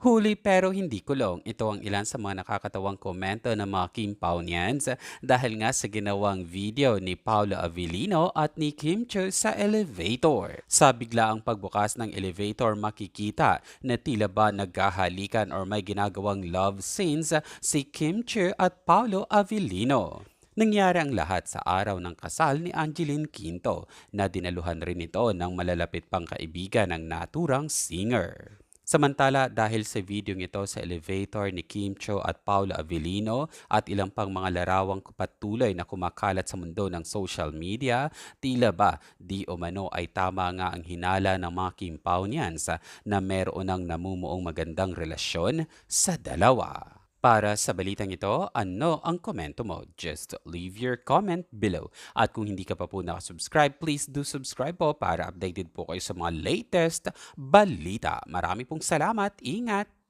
Huli pero hindi kulong. Ito ang ilan sa mga nakakatawang komento ng mga Kim Paunians dahil nga sa ginawang video ni Paolo Avellino at ni Kim Chiu sa elevator. Sa biglaang pagbukas ng elevator, makikita na tila ba nagkahalikan or may ginagawang love scenes si Kim Chiu at Paolo Avellino. Nangyari ang lahat sa araw ng kasal ni Angeline Quinto na dinaluhan rin ito ng malalapit pang kaibigan ng naturang singer. Samantala, dahil sa video ito sa elevator ni Kim Cho at Paula Avellino at ilang pang mga larawang patuloy na kumakalat sa mundo ng social media, tila ba di umano ay tama nga ang hinala ng mga Kim Paunians na meron ng namumuong magandang relasyon sa dalawa. Para sa balitang ito, ano ang komento mo? Just leave your comment below. At kung hindi ka pa po nakasubscribe, please do subscribe po para updated po kayo sa mga latest balita. Marami pong salamat. Ingat!